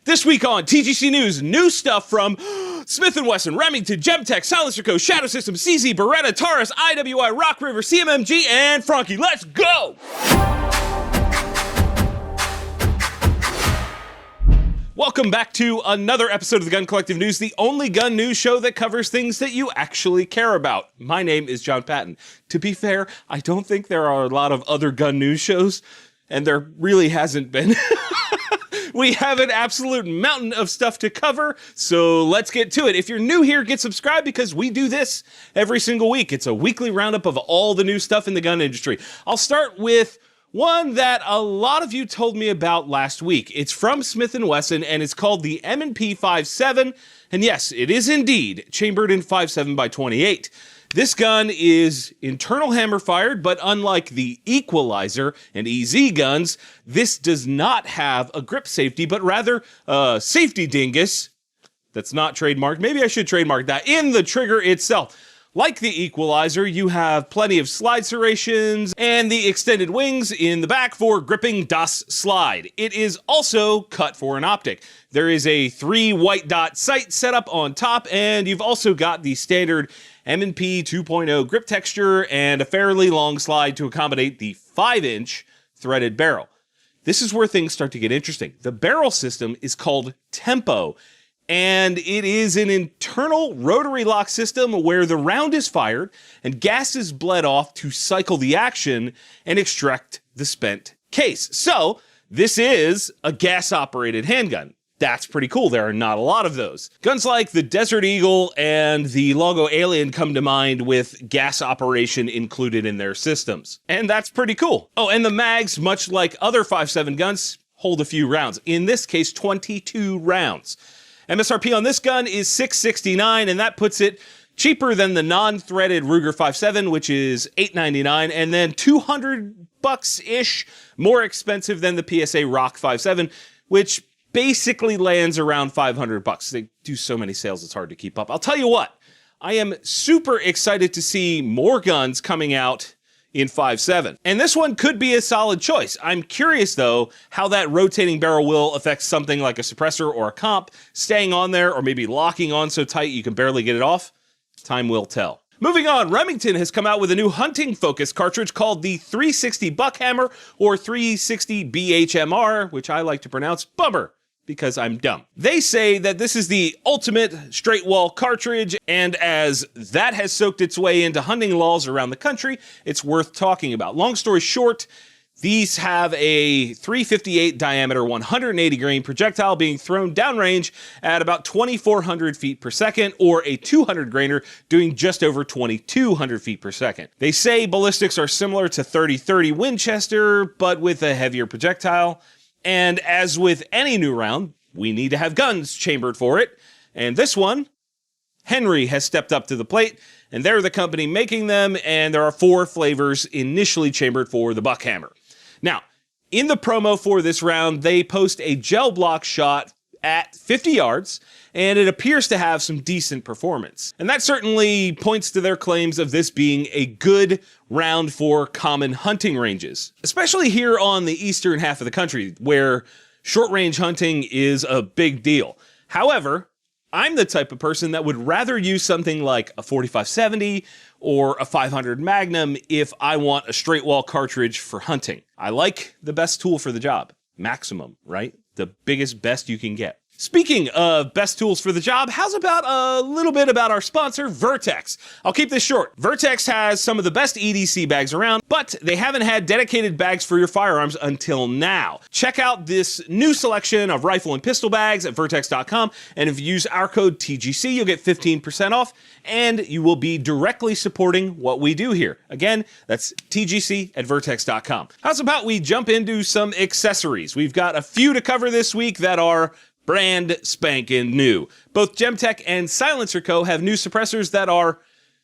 This week on TGC News, new stuff from Smith & Wesson, Remington, Gemtech, SilencerCo, Shadow Systems, CZ, Beretta, Taurus, IWI, Rock River, CMMG, and Franchi. Let's go! Welcome back to another episode of the Gun Collective News, the only gun news show that covers things that you actually care about. My name is John Patton. To be fair, I don't think there are a lot of other gun news shows, and there really hasn't been. We have an absolute mountain of stuff to cover, so let's get to it. If you're new here, get subscribed because we do this every single week. It's a weekly roundup of all the new stuff in the gun industry. I'll start with one that a lot of you told me about last week. It's from Smith & Wesson, and it's called the M&P 5.7, and yes, it is indeed chambered in 5.7 by 28. This gun is internal hammer fired, but unlike the Equalizer and EZ guns, this does not have a grip safety, but rather a safety dingus that's not trademarked. Maybe I should trademark that in the trigger itself. Like the Equalizer, you have plenty of slide serrations and the extended wings in the back for gripping DOS slide. It is also cut for an optic. There is a 3 white dot sight set up on top, and you've also got the standard M&P 2.0 grip texture and a fairly long slide to accommodate the 5-inch threaded barrel. This is where things start to get interesting. The barrel system is called Tempo, and it is an internal rotary lock system where the round is fired and gas is bled off to cycle the action and extract the spent case. So this is a gas-operated handgun. That's pretty cool. There are not a lot of those. Guns like the Desert Eagle and the Longo Alien come to mind with gas operation included in their systems. And that's pretty cool. Oh, and the mags, much like other 5.7 guns, hold a few rounds. In this case, 22 rounds. MSRP on this gun is $669, and that puts it cheaper than the non-threaded Ruger 5.7, which is $899, and then $200-ish more expensive than the PSA Rock 5.7, which basically lands around $500. They do so many sales, it's hard to keep up. I'll tell you what, I am super excited to see more guns coming out in 5.7. And this one could be a solid choice. I'm curious, though, how that rotating barrel will affect something like a suppressor or a comp, staying on there or maybe locking on so tight you can barely get it off. Time will tell. Moving on, Remington has come out with a new hunting-focused cartridge called the 360 Buckhammer or 360 BHMR, which I like to pronounce Bummer, because I'm dumb. They say that this is the ultimate straight wall cartridge, and as that has soaked its way into hunting laws around the country, it's worth talking about. Long story short, these have a 358 diameter, 180 grain projectile being thrown downrange at about 2,400 feet per second, or a 200 grainer doing just over 2,200 feet per second. They say ballistics are similar to 30-30 Winchester, but with a heavier projectile. And as with any new round, we need to have guns chambered for it. And this one, Henry has stepped up to the plate, and they're the company making them, and there are 4 flavors initially chambered for the Buckhammer. Now, in the promo for this round, they post a gel block shot at 50 yards, and it appears to have some decent performance. And that certainly points to their claims of this being a good round for common hunting ranges, especially here on the eastern half of the country, where short-range hunting is a big deal. However, I'm the type of person that would rather use something like a 45-70 or a 500 Magnum if I want a straight wall cartridge for hunting. I like the best tool for the job. Maximum, right? The biggest, best you can get. Speaking of best tools for the job, how's about a little bit about our sponsor, VERTX? I'll keep this short. VERTX has some of the best EDC bags around, but they haven't had dedicated bags for your firearms until now. Check out this new selection of rifle and pistol bags at vertex.com, and if you use our code TGC, you'll get 15% off, and you will be directly supporting what we do here. Again, that's TGC at vertex.com. How's about we jump into some accessories? We've got a few to cover this week that are brand spanking new. Both Gemtech and SilencerCo have new suppressors that are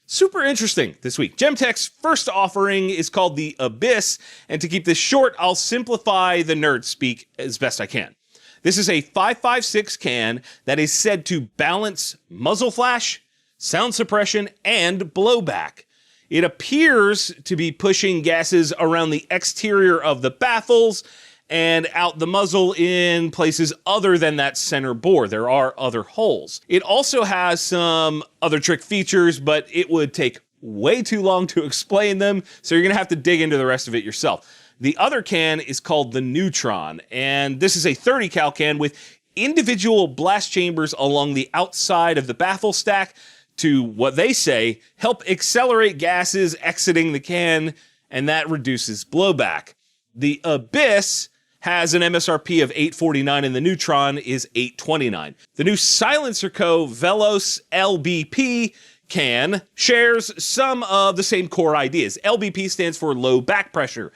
super interesting this week. Gemtech's first offering is called the Abyss, and to keep this short, I'll simplify the nerd speak as best I can. This is a 5.56 can that is said to balance muzzle flash, sound suppression, and blowback. It appears to be pushing gases around the exterior of the baffles and out the muzzle in places other than that center bore. There are other holes. It also has some other trick features, but it would take way too long to explain them, so you're gonna have to dig into the rest of it yourself. The other can is called the Neutron, and this is a 30 cal can with individual blast chambers along the outside of the baffle stack to, what they say, help accelerate gases exiting the can, and that reduces blowback. The Abyss has an MSRP of $849 and the Neutron is $829. The new SilencerCo Velos LBP can shares some of the same core ideas. LBP stands for low back pressure.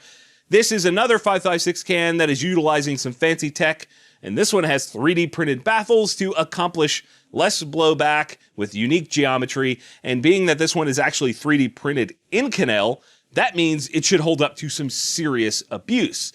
This is another 5.56 can that is utilizing some fancy tech, and this one has 3D printed baffles to accomplish less blowback with unique geometry, and being that this one is actually 3D printed in Canel, that means it should hold up to some serious abuse.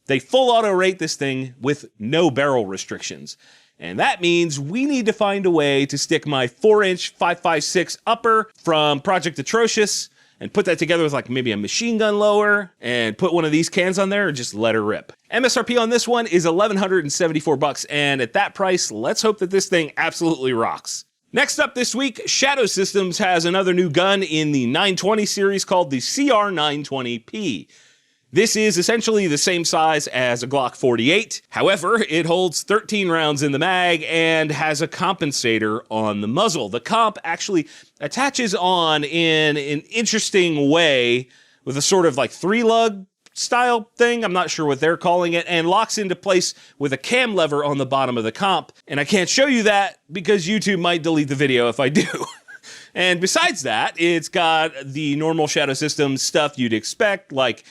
They full auto rate this thing with no barrel restrictions. And that means we need to find a way to stick my 4-inch 5.56 upper from Project Atrocious and put that together with like maybe a machine gun lower and put one of these cans on there and just let her rip. MSRP on this one is $1,174, and at that price, let's hope that this thing absolutely rocks. Next up this week, Shadow Systems has another new gun in the 920 series called the CR920P. This is essentially the same size as a Glock 48. However, it holds 13 rounds in the mag and has a compensator on the muzzle. The comp actually attaches on in an interesting way with a sort of like 3-lug style thing. I'm not sure what they're calling it, and locks into place with a cam lever on the bottom of the comp. And I can't show you that because YouTube might delete the video if I do. And besides that, it's got the normal Shadow Systems stuff you'd expect, like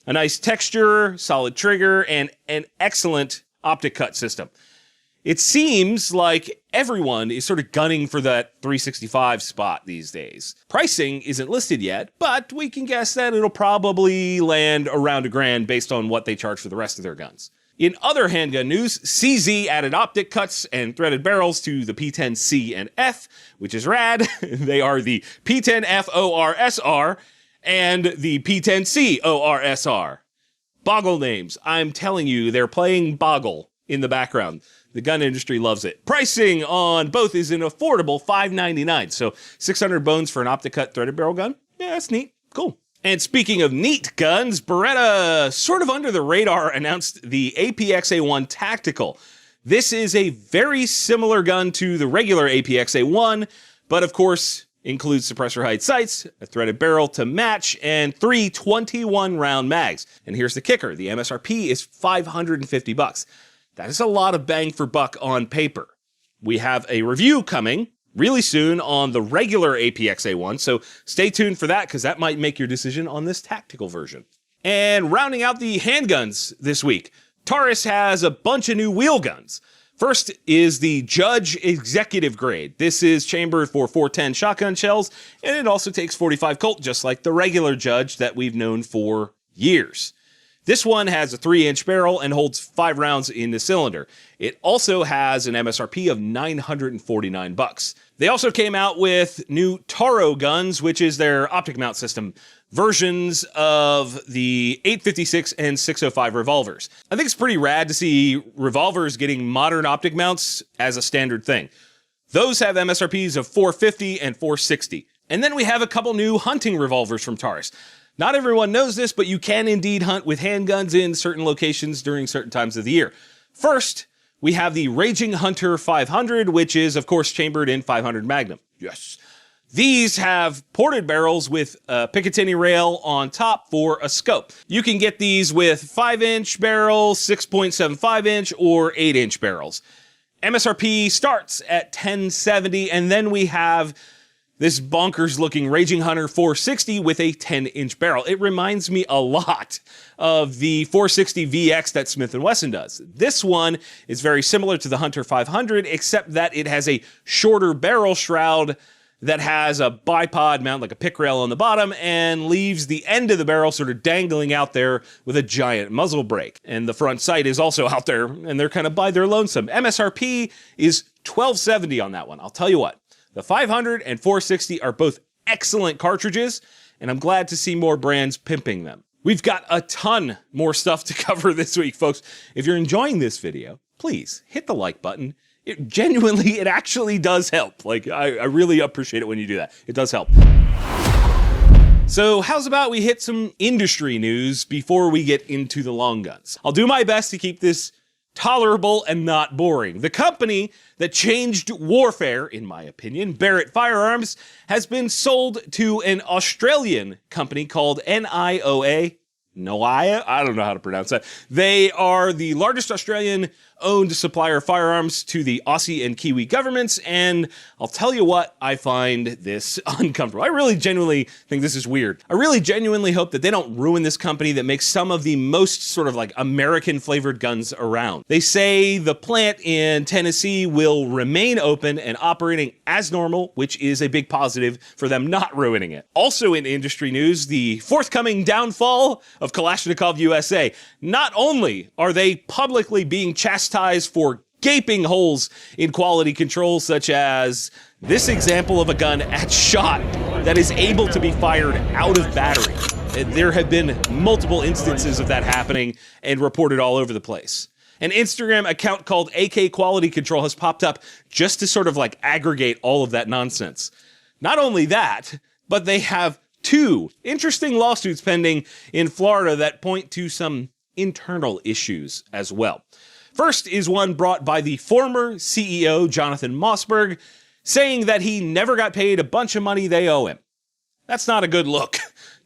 a nice texture, solid trigger, and an excellent optic cut system. It seems like everyone is sort of gunning for that 365 spot these days. Pricing isn't listed yet, but we can guess that it'll probably land around $1,000 based on what they charge for the rest of their guns. In other handgun news, CZ added optic cuts and threaded barrels to the P10C and F, which is rad. They are the P10F ORSR and the P10C ORSR. Boggle names. I'm telling you, they're playing Boggle in the background. The gun industry loves it. Pricing on both is an affordable $599. So 600 bones for an optic cut threaded barrel gun. Yeah, that's neat. Cool. And speaking of neat guns, Beretta, sort of under the radar, announced the APX A1 Tactical. This is a very similar gun to the regular APX A1, but of course includes suppressor height sights, a threaded barrel to match, and 3 21-round mags. And here's the kicker. The MSRP is $550. That is a lot of bang for buck on paper. We have a review coming really soon on the regular APX A1, so stay tuned for that because that might make your decision on this tactical version. And rounding out the handguns this week, Taurus has a bunch of new wheel guns. First is the Judge Executive Grade. This is chambered for 410 shotgun shells, and it also takes 45 Colt, just like the regular Judge that we've known for years. This one has a 3-inch barrel and holds 5 rounds in the cylinder. It also has an MSRP of $949. They also came out with new Taurus guns, which is their optic mount system, versions of the 856 and 605 revolvers. I think it's pretty rad to see revolvers getting modern optic mounts as a standard thing. Those have MSRPs of $450 and $460. And then we have a couple new hunting revolvers from Taurus. Not everyone knows this, but you can indeed hunt with handguns in certain locations during certain times of the year. First, we have the Raging Hunter 500, which is, of course, chambered in 500 Magnum. Yes. These have ported barrels with a Picatinny rail on top for a scope. You can get these with 5-inch barrels, 6.75-inch, or 8-inch barrels. MSRP starts at $1070, and then we have this bonkers-looking Raging Hunter 460 with a 10-inch barrel. It reminds me a lot of the 460 VX that Smith & Wesson does. This one is very similar to the Hunter 500, except that it has a shorter barrel shroud that has a bipod mount, like a pick rail on the bottom, and leaves the end of the barrel sort of dangling out there with a giant muzzle brake. And the front sight is also out there, and they're kind of by their lonesome. MSRP is $1270 on that one. I'll tell you what, the 500 and 460 are both excellent cartridges, and I'm glad to see more brands pimping them. We've got a ton more stuff to cover this week, folks. If you're enjoying this video, please hit the like button. It actually does help. Like, I really appreciate it when you do that. It does help. So how's about we hit some industry news before we get into the long guns? I'll do my best to keep this tolerable and not boring. The company that changed warfare, in my opinion, Barrett Firearms, has been sold to an Australian company called NIOA. NIOA? I don't know how to pronounce that. They are the largest Australian-owned supplier of firearms to the Aussie and Kiwi governments, and I'll tell you what, I find this uncomfortable. I really genuinely think this is weird. I really genuinely hope that they don't ruin this company that makes some of the most sort of like American-flavored guns around. They say the plant in Tennessee will remain open and operating as normal, which is a big positive for them not ruining it. Also in industry news, the forthcoming downfall of Kalashnikov USA. Not only are they publicly being chastised for gaping holes in quality control, such as this example of a gun at shot that is able to be fired out of battery. There have been multiple instances of that happening and reported all over the place. An Instagram account called AK Quality Control has popped up just to sort of like aggregate all of that nonsense. Not only that, but they have two interesting lawsuits pending in Florida that point to some internal issues as well. First is one brought by the former CEO, Jonathan Mossberg, saying that he never got paid a bunch of money they owe him. That's not a good look.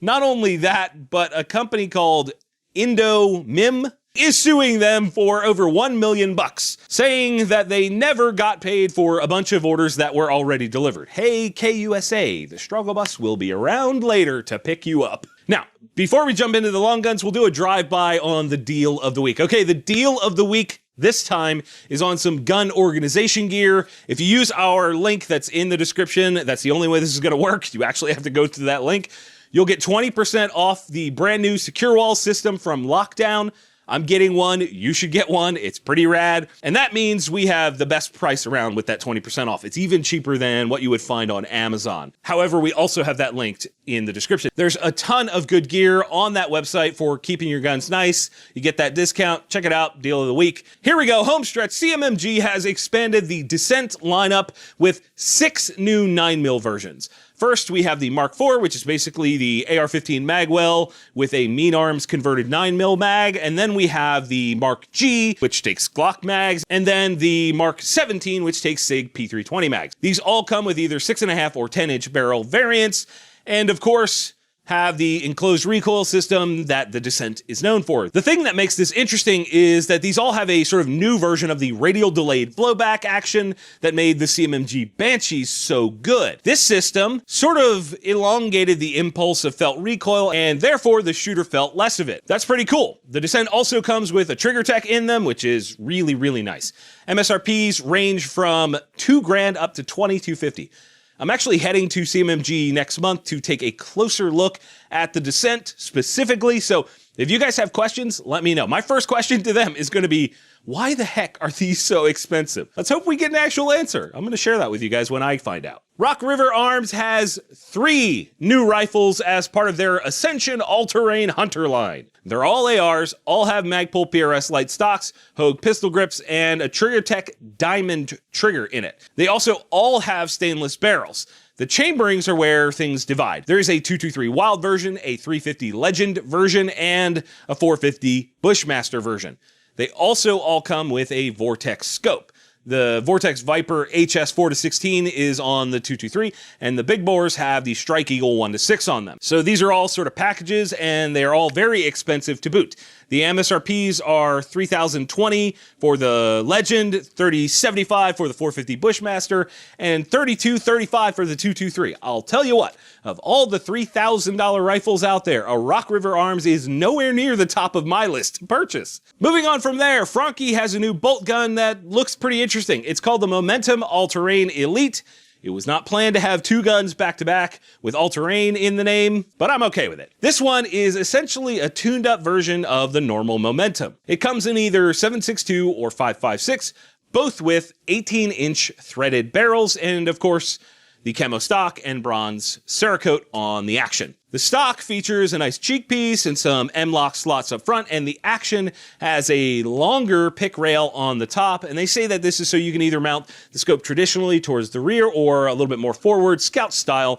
Not only that, but a company called Indomim is suing them for over $1 million, saying that they never got paid for a bunch of orders that were already delivered. Hey, KUSA, the struggle bus will be around later to pick you up. Now, before we jump into the long guns, we'll do a drive-by on the deal of the week. Okay, the deal of the week this time is on some gun organization gear. If you use our link that's in the description, that's the only way this is going to work. You actually have to go to that link. You'll get 20% off the brand new SecureWall system from Lockdown. I'm getting one, you should get one, it's pretty rad. And that means we have the best price around with that 20% off. It's even cheaper than what you would find on Amazon. However, we also have that linked in the description. There's a ton of good gear on that website for keeping your guns nice. You get that discount, check it out, deal of the week. Here we go, home stretch. CMMG has expanded the Dissent lineup with 6 new 9mm versions. First, we have the Mark IV, which is basically the AR-15 magwell with a mean arms converted 9mm mag. And then we have the Mark G, which takes Glock mags. And then the Mark 17, which takes SIG P320 mags. These all come with either 6.5 or 10-inch barrel variants. And of course, have the enclosed recoil system that the Dissent is known for. The thing that makes this interesting is that these all have a sort of new version of the radial delayed blowback action that made the CMMG Banshees so good. This system sort of elongated the impulse of felt recoil, and therefore the shooter felt less of it. That's pretty cool. The Dissent also comes with a trigger tech in them, which is really, really nice. MSRPs range from $2,000 up to $2,250. I'm actually heading to CMMG next month to take a closer look at the Dissent specifically, so if you guys have questions, let me know. My first question to them is going to be, why the heck are these so expensive? Let's hope we get an actual answer. I'm going to share that with you guys when I find out. Rock River Arms has 3 new rifles as part of their Ascension All-Terrain Hunter line. They're all ARs, all have Magpul PRS light stocks, Hogue pistol grips, and a TriggerTech diamond trigger in it. They also all have stainless barrels. The chamberings are where things divide. There is a 223 Wild version, a 350 Legend version, and a 450 Bushmaster version. They also all come with a VERTX scope. The VERTX Viper HS 4-16 is on the 223, and the big bores have the Strike Eagle 1-6 on them. So these are all sort of packages, and they are all very expensive to boot. The MSRPs are $3,020 for the Legend, $3,075 for the 450 Bushmaster, and $3,235 for the 223. I'll tell you what, of all the $3,000 rifles out there, a Rock River Arms is nowhere near the top of my list to purchase. Moving on from there, Franchi has a new bolt gun that looks pretty interesting. It's called the Momentum All-Terrain Elite. It was not planned to have 2 guns back-to-back with all-terrain in the name, but I'm okay with it. This one is essentially a tuned-up version of the normal Momentum. It comes in either 7.62 or 5.56, both with 18-inch threaded barrels, and of course, the camo stock and bronze Cerakote on the action. The The stock features a nice cheek piece and some M-lock slots up front, and the Action has a longer pick rail on the top, and they say that this is so you can either mount the scope traditionally towards the rear or a little bit more forward, scout style,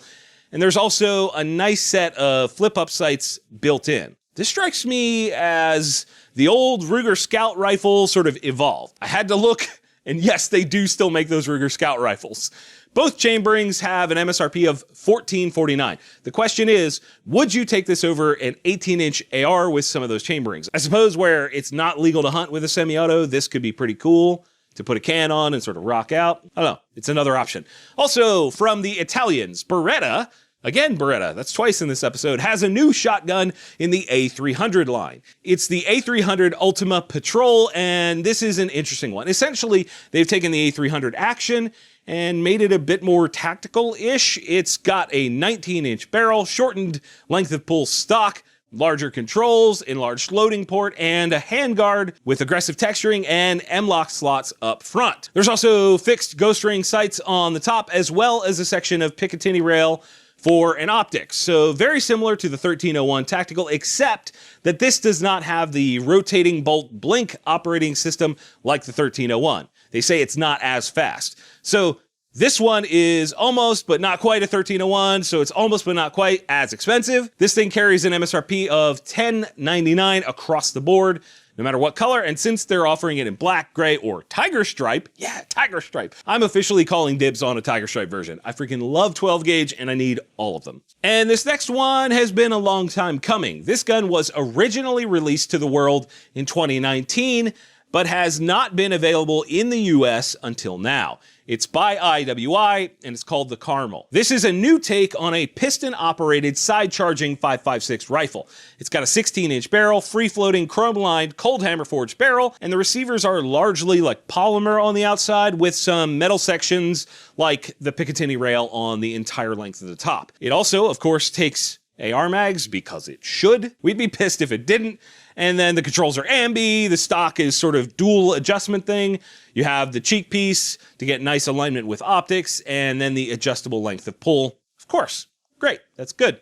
and there's also a nice set of flip-up sights built in. This strikes me as the old Ruger Scout rifle sort of evolved. I had to look, and yes, they do still make those Ruger Scout rifles. Both chamberings have an MSRP of $1449. The question is, would you take this over an 18-inch AR with some of those chamberings? I suppose where it's not legal to hunt with a semi-auto, this could be pretty cool to put a can on and sort of rock out. I don't know, it's another option. Also, from the Italians, Beretta, again, Beretta, that's twice in this episode, has a new shotgun in the A300 line. It's the A300 Ultima Patrol, and this is an interesting one. Essentially, they've taken the A300 Action and made it a bit more tactical-ish. It's got a 19-inch barrel, shortened length of pull stock, larger controls, enlarged loading port, and a handguard with aggressive texturing and M-lock slots up front. There's also fixed ghost ring sights on the top, as well as a section of Picatinny rail for an optics. So very similar to the 1301 Tactical, except that this does not have the rotating bolt blink operating system like the 1301. They say it's not as fast. So this one is almost but not quite a 1301, so it's almost but not quite as expensive. This thing carries an MSRP of $1099 across the board, no matter what color, and since they're offering it in black, gray, or tiger stripe, yeah, tiger stripe, I'm officially calling dibs on a tiger stripe version. I freaking love 12 gauge and I need all of them. And this next one has been a long time coming. This gun was originally released to the world in 2019, but has not been available in the US until now. It's by IWI, and it's called the Carmel. This is a new take on a piston-operated side-charging 5.56 rifle. It's got a 16-inch barrel, free-floating, chrome-lined, cold hammer-forged barrel, and the receivers are largely like polymer on the outside with some metal sections like the Picatinny rail on the entire length of the top. It also, of course, takes AR mags, because it should. We'd be pissed if it didn't. And then the controls are ambi, the stock is sort of dual adjustment thing. You have the cheek piece to get nice alignment with optics, and then the adjustable length of pull. Of course, great, that's good.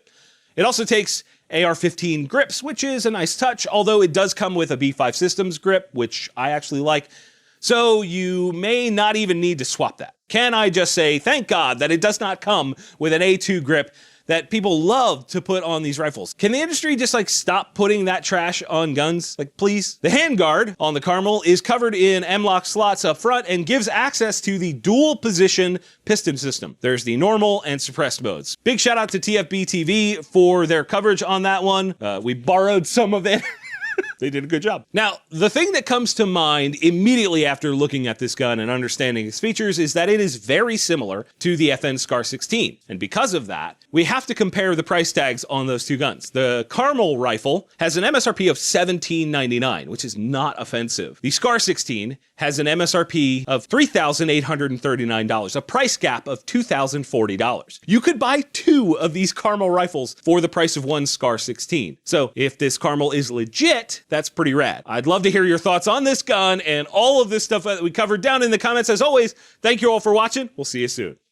It also takes AR-15 grips, which is a nice touch, although it does come with a B5 Systems grip, which I actually like. So you may not even need to swap that. Can I just say, thank God that it does not come with an A2 grip that people love to put on these rifles. Can the industry just like stop putting that trash on guns? Like, please? The handguard on the Carmel is covered in M-lock slots up front and gives access to the dual position piston system. There's the normal and suppressed modes. Big shout out to TFB TV for their coverage on that one. We borrowed some of it. They did a good job. Now, the thing that comes to mind immediately after looking at this gun and understanding its features is that it is very similar to the FN SCAR 16. And because of that, we have to compare the price tags on those two guns. The Carmel rifle has an MSRP of $1799, which is not offensive. The SCAR 16 has an MSRP of $3,839, a price gap of $2,040. You could buy two of these Carmel rifles for the price of one SCAR 16. So if this Carmel is legit, that's pretty rad. I'd love to hear your thoughts on this gun and all of this stuff that we covered down in the comments. As always, thank you all for watching. We'll see you soon.